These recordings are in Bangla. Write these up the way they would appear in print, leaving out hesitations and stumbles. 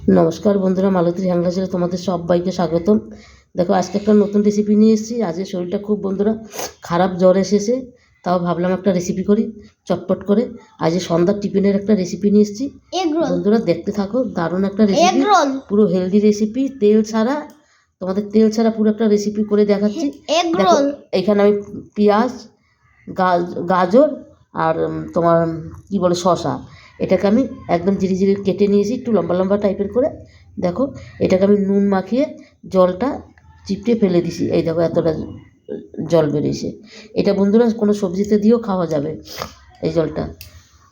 নমস্কার বন্ধুরা, মালতীর হ্যাংলাসে তোমাদের সবাইকে স্বাগতম। দেখো, আজকে একটা নতুন রেসিপি নিয়ে এসেছি। আজকে শরীরটা খুব বন্ধুরা খারাপ, জ্বর এসেছে, তাও ভাবলাম একটা রেসিপি করি চটপট করে। আজ সন্ধ্যার টিফিনের একটা রেসিপি নিয়ে এসেছি বন্ধুরা, দেখতে থাকো। দারুণ একটা রেসিপি, পুরো হেলদি রেসিপি, তেল ছাড়া, তোমাদের তেল ছাড়া পুরো একটা রেসিপি করে দেখাচ্ছি। দেখো, এখানে আমি পেঁয়াজ, গাজর আর তোমার কি বলে শসা, এটাকে আমি একদম জিরি জিরি কেটে নিয়েছি, একটু লম্বা লম্বা টাইপের করে। দেখো, এটাকে আমি নুন মাখিয়ে জলটা চিপটে ফেলে দিছি। এই দেখো এতটা জল বেরিয়েছে। এটা বন্ধুরা কোনো সবজিতে দিয়েও খাওয়া যাবে এই জলটা।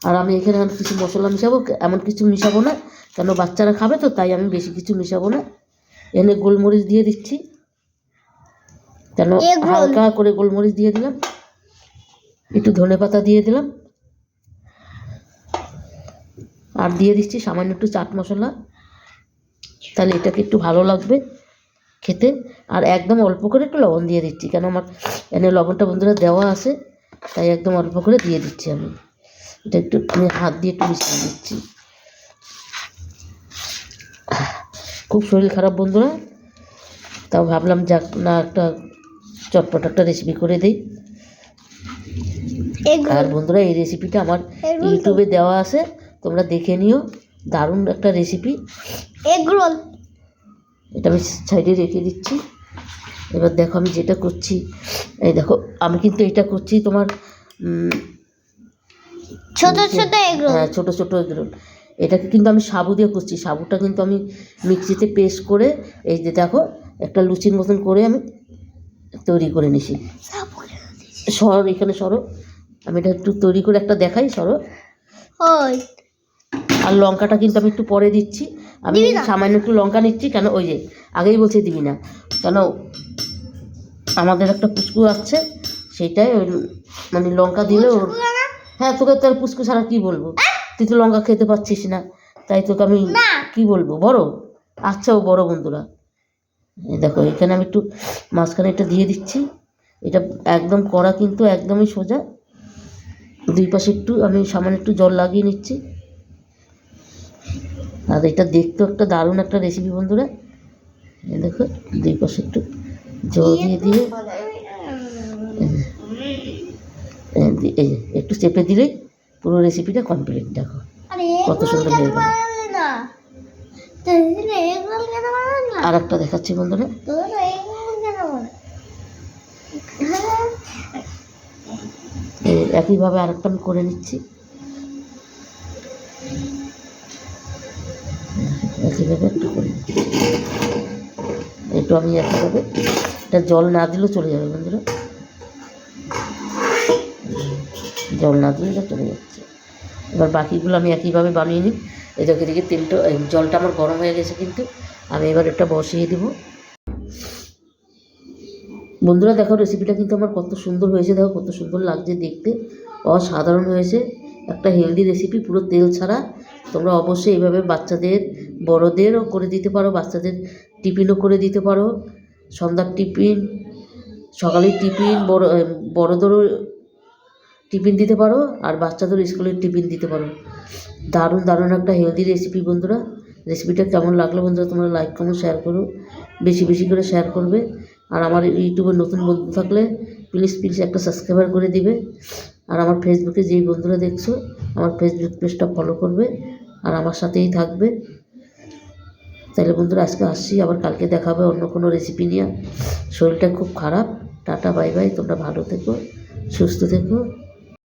আর আমি এখানে কিছু মশলা মিশাবো, এমন কিছু মিশাবো না, কেন বাচ্চারা খাবে তো, তাই আমি বেশি কিছু মিশাবো না। এনে গোলমরিচ দিয়ে দিচ্ছি, কেন হালকা করে গোলমরিচ দিয়ে দিলাম, একটু ধনেপাতা দিয়ে দিলাম, আর দিয়ে দিচ্ছি সামান্য একটু চাট মশলা, তাহলে এটাকে একটু ভালো লাগবে খেতে। আর একদম অল্প করে একটু লবণ দিয়ে দিচ্ছি, কেন আমার এনে লবণটা বন্ধুরা দেওয়া আছে, তাই একদম অল্প করে দিয়ে দিচ্ছি। আমি এটা একটু আমি হাত দিয়ে একটু মিশিয়ে দিচ্ছি। খুব শরীর খারাপ বন্ধুরা, তাও ভাবলাম যাক না, একটা চটপট একটা রেসিপি করে দিই। আর বন্ধুরা, এই রেসিপিটা আমার ইউটিউবে দেওয়া আছে, তোমরা দেখে নিও। দারুণ একটা রেসিপি। এগ রোল এটা আমি সাইডে রেখে দিচ্ছি। এবার দেখো আমি যেটা করছি, এই দেখো আমি কিন্তু এটা করছি তোমার ছোট ছোট এগ রোল। হ্যাঁ, ছোট ছোট এগ রোল। এটাকে কিন্তু আমি সাবু দিয়ে করছি। সাবুটা কিন্তু আমি মিক্সিতে পেস্ট করে, এই যে দেখো একটা লুচির মতন করে আমি তৈরি করে নিছি। সরো এখানে, সরো, আমি এটা একটু তৈরি করে একটা দেখাই, সরো। আর লঙ্কাটা কিন্তু আমি একটু পরে দিচ্ছি। আমি সামান্য একটু লঙ্কা নিচ্ছি, কেন ওই যে আগেই বলছি দিবি না, কেন আমাদের একটা পুচকু আছে, সেইটাই মানে লঙ্কা দিলে ওর, হ্যাঁ তোকে তোর পুচকু ছাড়া কী বলবো, তুই তো লঙ্কা খেতে পাচ্ছিস না, তাই তোকে আমি কী বলবো, বড় আচ্ছা ও বড় বন্ধুরা। দেখো এখানে আমি একটু মাঝখানে এটা দিয়ে দিচ্ছি। এটা একদম কড়া কিন্তু একদমই সোজা, দুই পাশে একটু আমি সামান্য একটু জল লাগিয়ে নিচ্ছি। আর এটা দেখতেও একটা দারুণ একটা রেসিপি বন্ধুরা। দেখো দুই পাশে একটু জল দিয়ে দিয়ে এই একটু চেপে দিলেই পুরো রেসিপিটা কমপ্লিট। দেখো কত সুন্দর হয়ে গেল। আর একটা দেখাচ্ছি বন্ধুরা, একইভাবে আরেকটা আমি করে নিচ্ছি। একইভাবে একটু করে একটু আমি একইভাবে, এটা জল না দিলেও চলে যাবে বন্ধুরা, জল না দিলে এটা চলে যাচ্ছে। এবার বাকিগুলো আমি একইভাবে বানিয়ে নিই। এই দেখে দেখে তেলটা, জলটা আমার গরম হয়ে গেছে, কিন্তু আমি এবার এটা বসিয়ে দেবো। বন্ধুরা দেখো রেসিপিটা কিন্তু আমার কত সুন্দর হয়েছে, দেখো কত সুন্দর লাগছে দেখতে, অসাধারণ হয়েছে। একটা হেলদি রেসিপি, পুরো তেল ছাড়া। তোমরা অবশ্যই এইভাবে বাচ্চাদের, বড়োদেরও করে দিতে পারো, বাচ্চাদের টিফিনও করে দিতে পারো, সন্ধ্যার টিফিন, সকালের টিফিন, বড়োদেরও টিফিন দিতে পারো, আর বাচ্চাদের স্কুলের টিফিন দিতে পারো। দারুণ দারুণ একটা হেলদি রেসিপি বন্ধুরা। রেসিপিটা কেমন লাগলো বন্ধুরা, তোমরা লাইক কমেন্ট শেয়ার করো, বেশি বেশি করে শেয়ার করবে। আর আমার ইউটিউবে নতুন বন্ধু থাকলে প্লিজ প্লিজ একটা সাবস্ক্রাইবার করে দিবে। আর আমার ফেসবুকে যেই বন্ধুরা দেখছো, আমার ফেসবুক পেজটা ফলো করবে আর আমার সাথেই থাকবে। তাহলে বন্ধুরা আজকে আসছি, আবার কালকে দেখাবে অন্য কোনো রেসিপি নিয়ে। শরীরটা খুব খারাপ। টাটা, বাই বাই, তোমরা ভালো থেকো, সুস্থ থেকো।